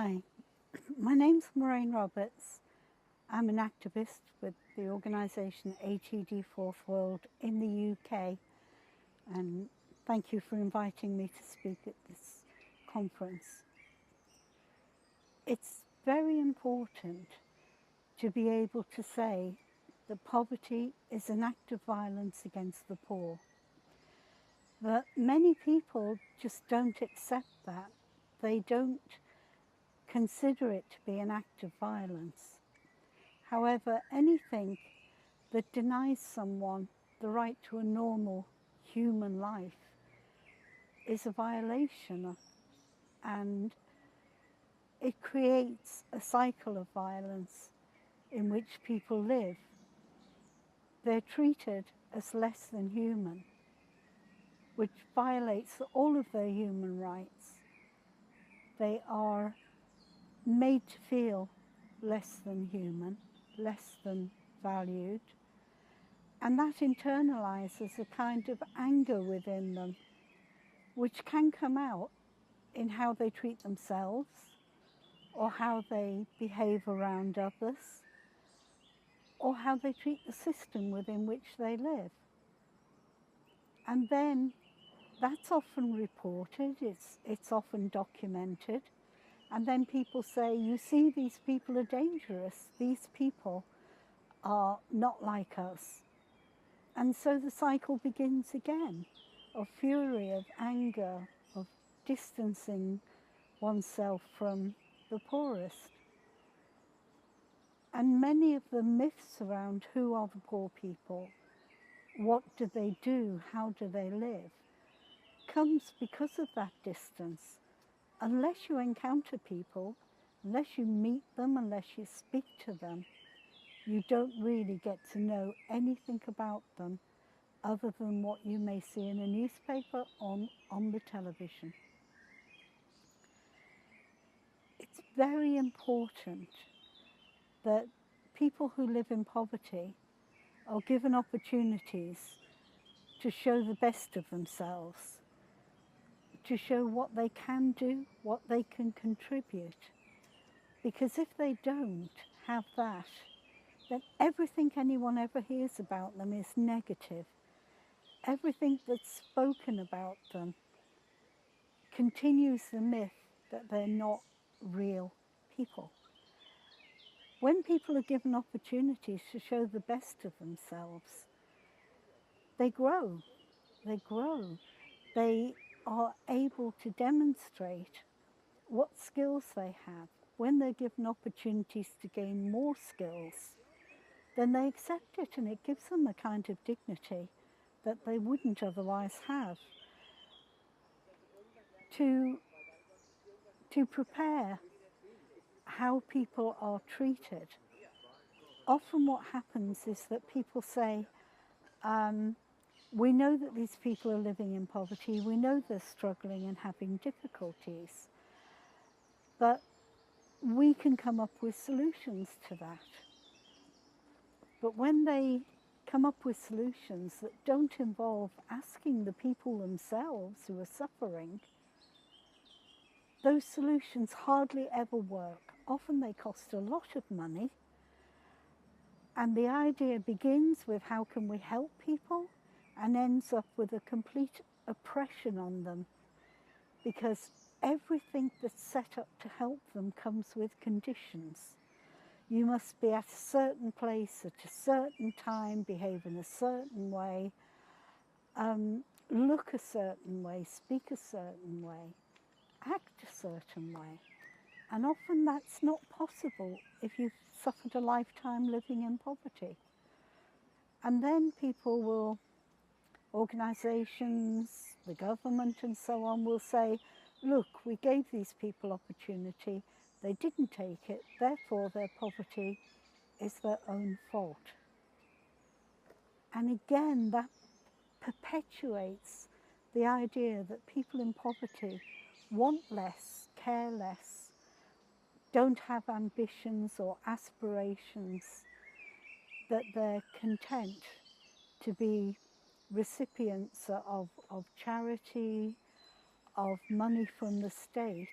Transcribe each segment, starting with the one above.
Hi, my name's Moraene Roberts. I'm an activist with the organisation ATD Quart Monde in the UK, and thank you for inviting me to speak at this conference. It's very important to be able to say that poverty is an act of violence against the poor. But many people just don't accept that. They don't consider it to be an act of violence. However, anything that denies someone the right to a normal human life is a violation, and it creates a cycle of violence in which people live. They're treated as less than human, which violates all of their human rights. They are made to feel less than human, less than valued, and that internalizes a kind of anger within them, which can come out in how they treat themselves or how they behave around others or how they treat the system within which they live. And then that's often reported, it's often documented, and then people say, you see, these people are dangerous, these people are not like us. And so the cycle begins again, of fury, of anger, of distancing oneself from the poorest. And many of the myths around who are the poor people, what do they do, how do they live, comes because of that distance. Unless you encounter people, unless you meet them, unless you speak to them, you don't really get to know anything about them other than what you may see in a newspaper on the television. It's very important that people who live in poverty are given opportunities to show the best of themselves, to show what they can do, what they can contribute. Because if they don't have that, then everything anyone ever hears about them is negative. Everything that's spoken about them continues the myth that they're not real people. When people are given opportunities to show the best of themselves, they grow, they grow. They are able to demonstrate what skills they have. When they're given opportunities to gain more skills, then they accept it, and it gives them a kind of dignity that they wouldn't otherwise have. To prepare how people are treated, often what happens is that people say, we know that these people are living in poverty, we know they're struggling and having difficulties, but we can come up with solutions to that. But when they come up with solutions that don't involve asking the people themselves who are suffering, those solutions hardly ever work. Often they cost a lot of money, and the idea begins with how can we help people and ends up with a complete oppression on them, because everything that's set up to help them comes with conditions. You must be at a certain place at a certain time, behave in a certain way, look a certain way, speak a certain way, act a certain way. And often that's not possible if you've suffered a lifetime living in poverty. And then people will, organisations, the government and so on, will say, look, we gave these people opportunity, they didn't take it, therefore their poverty is their own fault. And again, that perpetuates the idea that people in poverty want less, care less, don't have ambitions or aspirations, that they're content to be recipients of charity, of money from the state,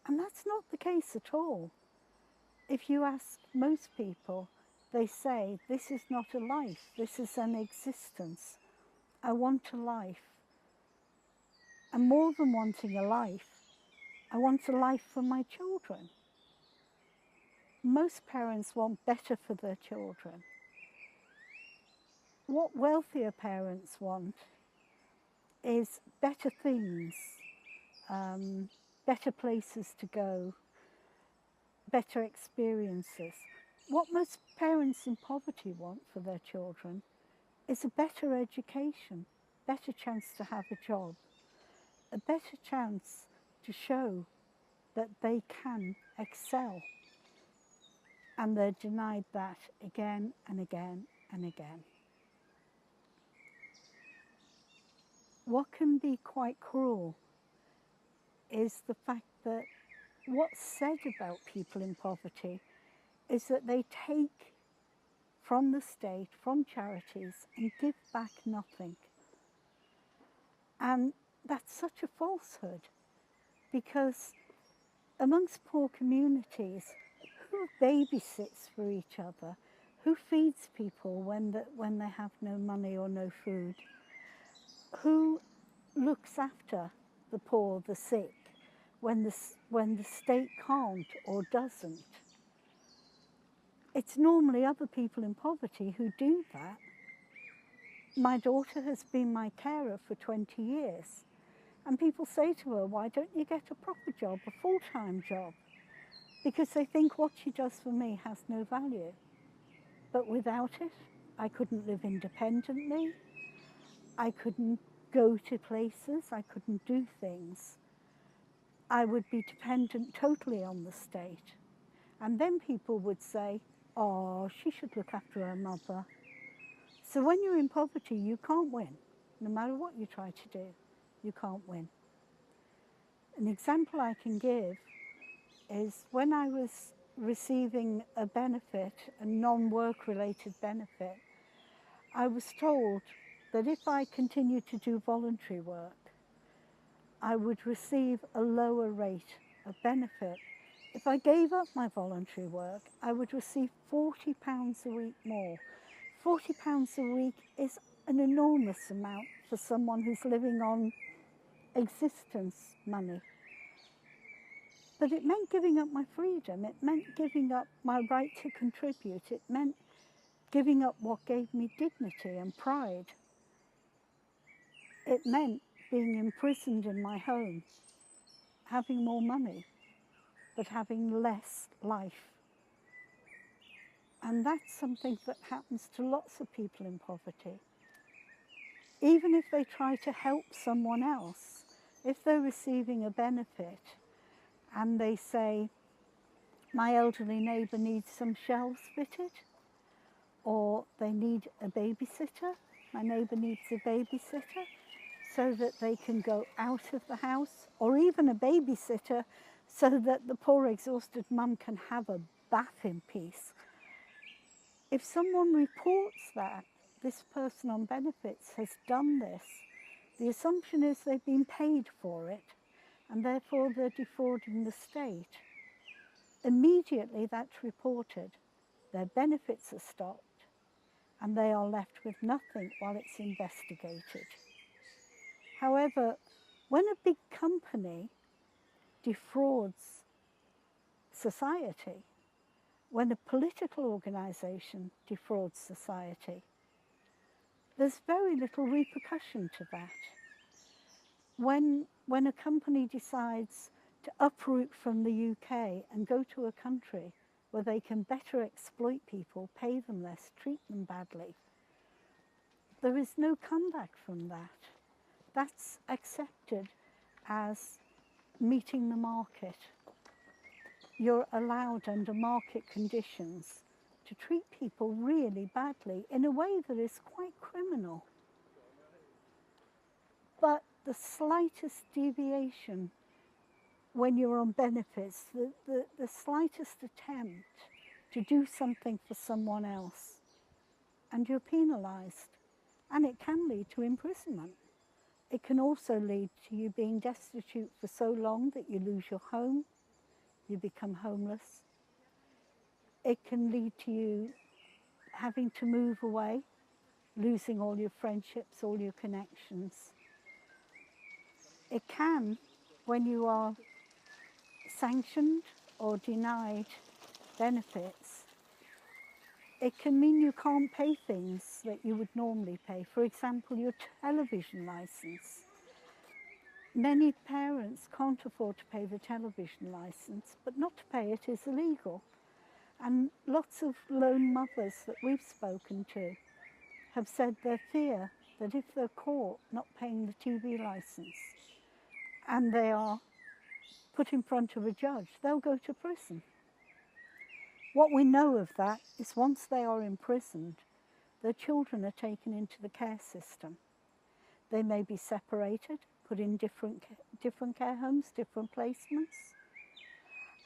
And that's not the case at all. If you ask most people, they say, this is not a life, this is an existence. I want a life. And more than wanting a life, I want a life for my children. Most parents want better for their children. What wealthier parents want is better things, better places to go, better experiences. What most parents in poverty want for their children is a better education, better chance to have a job, a better chance to show that they can excel. And they're denied that again and again and again. What can be quite cruel is the fact that what's said about people in poverty is that they take from the state, from charities, and give back nothing. And that's such a falsehood, because amongst poor communities, who babysits for each other? Who feeds people when they have no money or no food? Who looks after the poor, the sick, when the state can't or doesn't? It's normally other people in poverty who do that. My daughter has been my carer for 20 years. And people say to her, why don't you get a proper job, a full-time job? Because they think what she does for me has no value. But without it, I couldn't live independently. I couldn't go to places. I couldn't do things. I would be dependent totally on the state. And then people would say, oh, she should look after her mother. So when you're in poverty, you can't win. No matter what you try to do, you can't win. An example I can give is when I was receiving a benefit, a non-work related benefit, I was told that if I continued to do voluntary work, I would receive a lower rate of benefit. If I gave up my voluntary work, I would receive £40 a week more. £40 a week is an enormous amount for someone who's living on existence money. But it meant giving up my freedom. It meant giving up my right to contribute. It meant giving up what gave me dignity and pride. It meant being imprisoned in my home, having more money, but having less life. And that's something that happens to lots of people in poverty. Even if they try to help someone else, if they're receiving a benefit and they say, my elderly neighbour needs some shelves fitted, or they need a babysitter, my neighbour needs a babysitter, so that they can go out of the house, or even a babysitter so that the poor exhausted mum can have a bath in peace. If someone reports that this person on benefits has done this, the assumption is they've been paid for it, and therefore they're defrauding the state. Immediately that's reported, their benefits are stopped, and they are left with nothing while it's investigated. However, when a big company defrauds society, when a political organisation defrauds society, there's very little repercussion to that. When a company decides to uproot from the UK and go to a country where they can better exploit people, pay them less, treat them badly, there is no comeback from that. That's accepted as meeting the market. You're allowed under market conditions to treat people really badly in a way that is quite criminal. But the slightest deviation when you're on benefits, the slightest attempt to do something for someone else, and you're penalised. And it can lead to imprisonment. It can also lead to you being destitute for so long that you lose your home, you become homeless. It can lead to you having to move away, losing all your friendships, all your connections. It can, when you are sanctioned or denied benefits, it can mean you can't pay things that you would normally pay. For example, your television license. Many parents can't afford to pay the television license, but not to pay it is illegal. And lots of lone mothers that we've spoken to have said their fear that if they're caught not paying the TV license and they are put in front of a judge, they'll go to prison. What we know of that is once they are imprisoned, their children are taken into the care system. They may be separated, put in different care homes, different placements.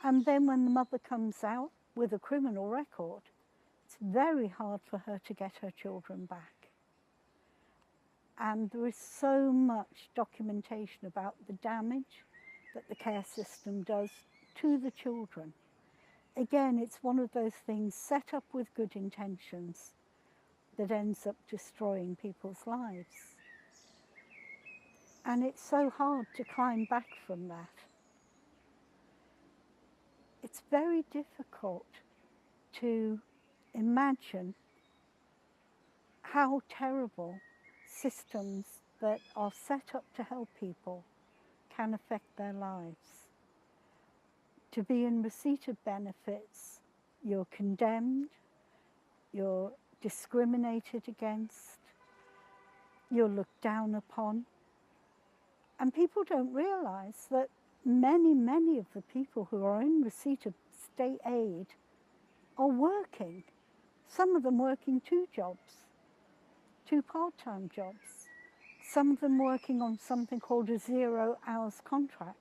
And then when the mother comes out with a criminal record, it's very hard for her to get her children back. And there is so much documentation about the damage that the care system does to the children. Again, it's one of those things set up with good intentions that ends up destroying people's lives. And it's so hard to climb back from that. It's very difficult to imagine how terrible systems that are set up to help people can affect their lives. To be in receipt of benefits, you're condemned, you're discriminated against, you're looked down upon. And people don't realise that many of the people who are in receipt of state aid are working. Some of them working 2 jobs, 2 part-time jobs. Some of them working on something called a 0 hours contract.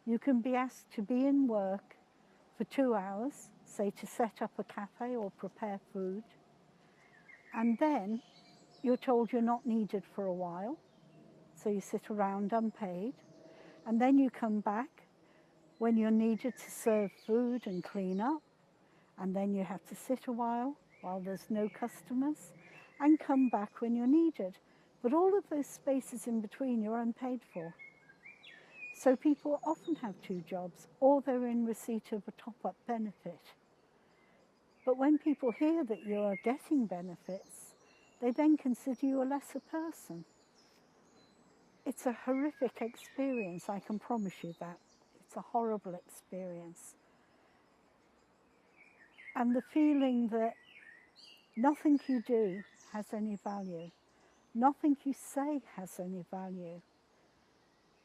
You can be asked to be in work for 2 hours, say to set up a cafe or prepare food, and then you're told you're not needed for a while, so you sit around unpaid, and then you come back when you're needed to serve food and clean up, and then you have to sit a while there's no customers, and come back when you're needed. But all of those spaces in between you're unpaid for. So people often have 2 jobs, or they're in receipt of a top-up benefit. But when people hear that you are getting benefits, they then consider you a lesser person. It's a horrific experience, I can promise you that. It's a horrible experience. And the feeling that nothing you do has any value, nothing you say has any value,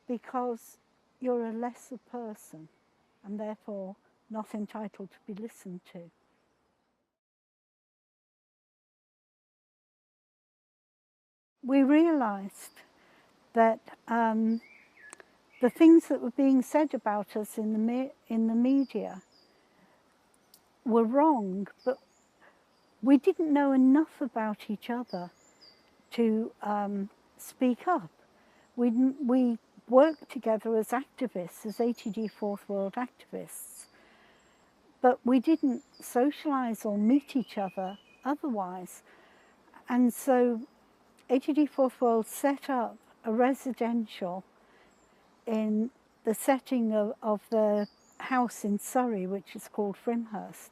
because you're a lesser person and therefore not entitled to be listened to. We realised that the things that were being said about us in the media were wrong, but we didn't know enough about each other to speak up. We worked together as activists, as ATD Fourth World activists, but we didn't socialise or meet each other otherwise. And so ATD Fourth World set up a residential in the setting of the house in Surrey, which is called Frimhurst,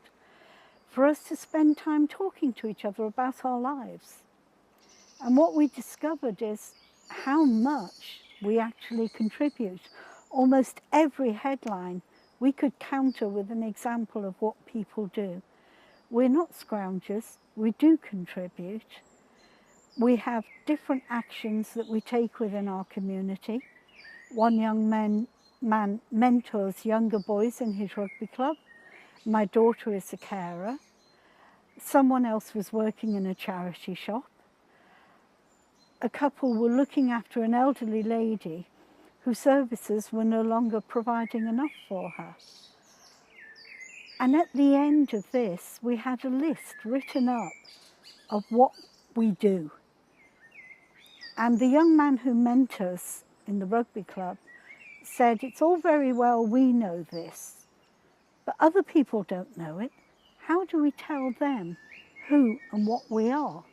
for us to spend time talking to each other about our lives. And what we discovered is how much we actually contribute. Almost every headline we could counter with an example of what people do. We're not scroungers, we do contribute. We have different actions that we take within our community. One young man mentors younger boys in his rugby club. My daughter is a carer. Someone else was working in a charity shop. A couple were looking after an elderly lady whose services were no longer providing enough for her. And at the end of this, we had a list written up of what we do. And the young man who mentors in the rugby club said, it's all very well we know this, but other people don't know it. How do we tell them who and what we are?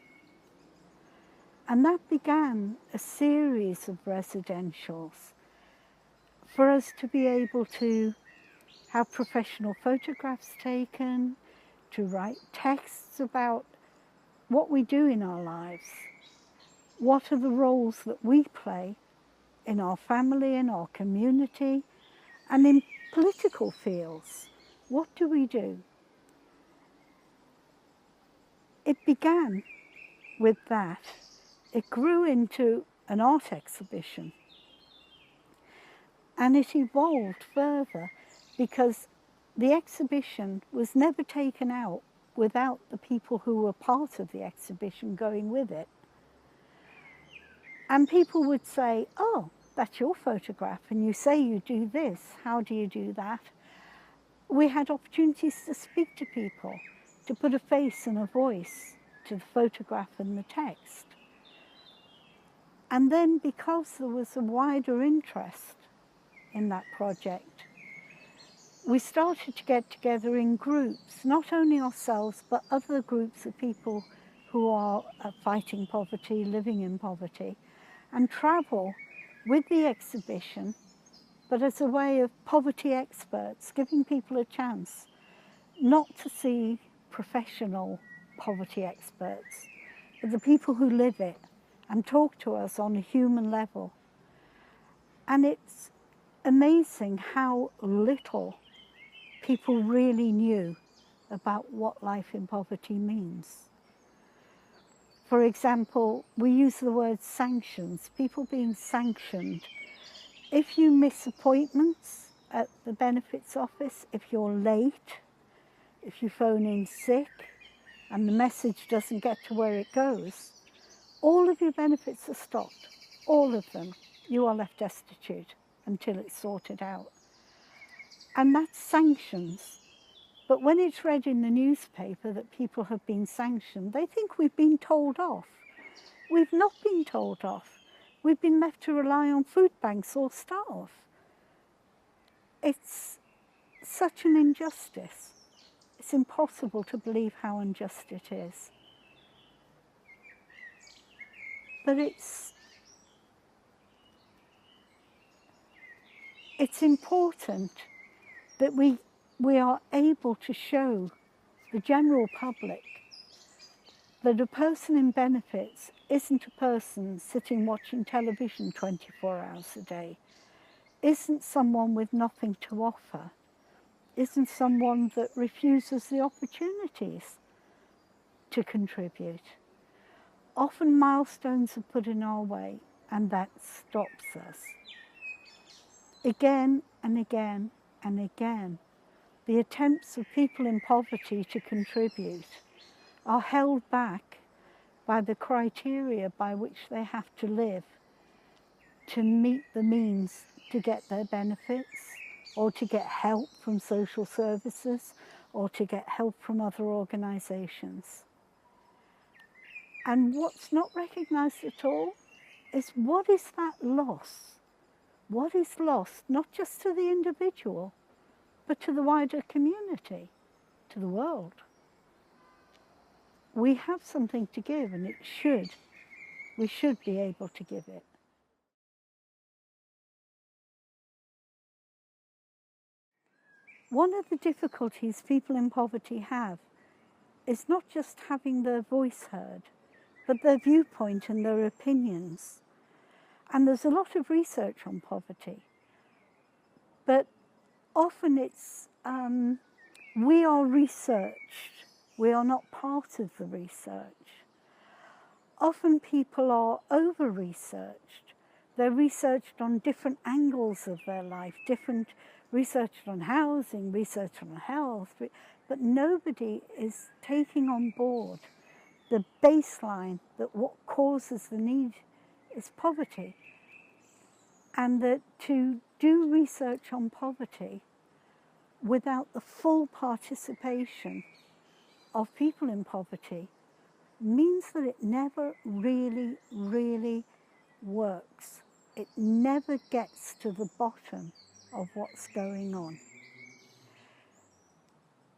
And that began a series of residentials for us to be able to have professional photographs taken, to write texts about what we do in our lives, what are the roles that we play in our family, in our community, and in political fields. What do we do? It began with that. It grew into an art exhibition, and it evolved further because the exhibition was never taken out without the people who were part of the exhibition going with it. And people would say, oh, that's your photograph, and you say you do this, how do you do that? We had opportunities to speak to people, to put a face and a voice to the photograph and the text. And then because there was a wider interest in that project, we started to get together in groups, not only ourselves, but other groups of people who are fighting poverty, living in poverty, and travel with the exhibition, but as a way of poverty experts, giving people a chance not to see professional poverty experts, but the people who live it and talk to us on a human level. And it's amazing how little people really knew about what life in poverty means. For example, we use the word sanctions, people being sanctioned. If you miss appointments at the benefits office, if you're late, if you phone in sick and the message doesn't get to where it goes, all of your benefits are stopped, all of them. You are left destitute until it's sorted out. And that's sanctions. But when it's read in the newspaper that people have been sanctioned, they think we've been told off. We've not been told off. We've been left to rely on food banks or starve. It's such an injustice. It's impossible to believe how unjust it is. But it's important that we are able to show the general public that a person in benefits isn't a person sitting watching television 24 hours a day, isn't someone with nothing to offer, isn't someone that refuses the opportunities to contribute. Often milestones are put in our way and that stops us. Again and again and again, the attempts of people in poverty to contribute are held back by the criteria by which they have to live to meet the means to get their benefits, or to get help from social services, or to get help from other organisations. And what's not recognised at all is what is that loss? What is lost, not just to the individual, but to the wider community, to the world? We have something to give, and we should be able to give it. One of the difficulties people in poverty have is not just having their voice heard, but their viewpoint and their opinions. And there's a lot of research on poverty, but often it's, we are researched, we are not part of the research. Often people are over-researched. They're researched on different angles of their life, different researched on housing, researched on health, but nobody is taking on board the baseline that what causes the need is poverty. And that to do research on poverty without the full participation of people in poverty means that it never really, really works. It never gets to the bottom of what's going on.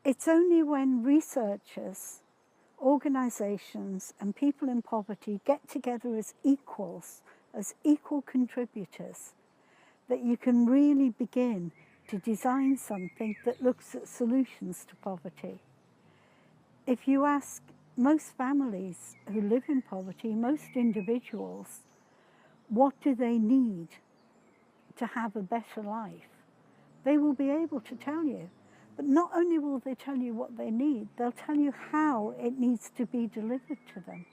It's only when researchers, organisations and people in poverty get together as equals, as equal contributors, that you can really begin to design something that looks at solutions to poverty. If you ask most families who live in poverty, most individuals, what do they need to have a better life, they will be able to tell you. But not only will they tell you what they need, they'll tell you how it needs to be delivered to them.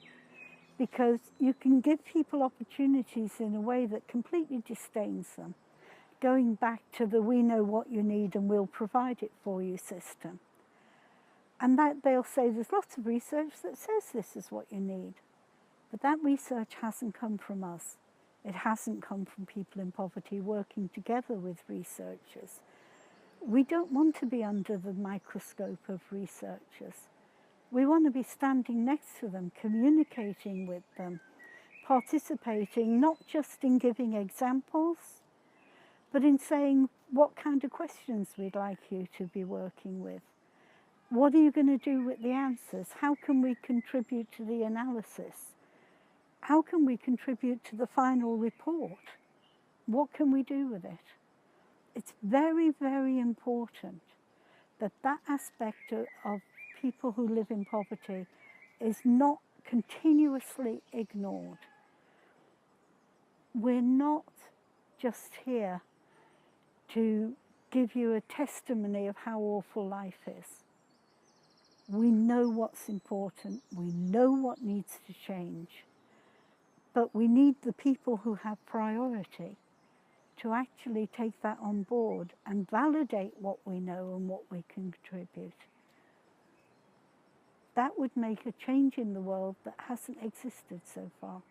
Because you can give people opportunities in a way that completely disdains them, going back to the we know what you need and we'll provide it for you system. And that they'll say there's lots of research that says this is what you need. But that research hasn't come from us. It hasn't come from people in poverty working together with researchers. We don't want to be under the microscope of researchers. We want to be standing next to them, communicating with them, participating not just in giving examples, but in saying what kind of questions we'd like you to be working with. What are you going to do with the answers? How can we contribute to the analysis? How can we contribute to the final report? What can we do with it? It's very, very important that that aspect of people who live in poverty is not continuously ignored. We're not just here to give you a testimony of how awful life is. We know what's important, we know what needs to change, but we need the people who have priority to actually take that on board and validate what we know and what we can contribute. That would make a change in the world that hasn't existed so far.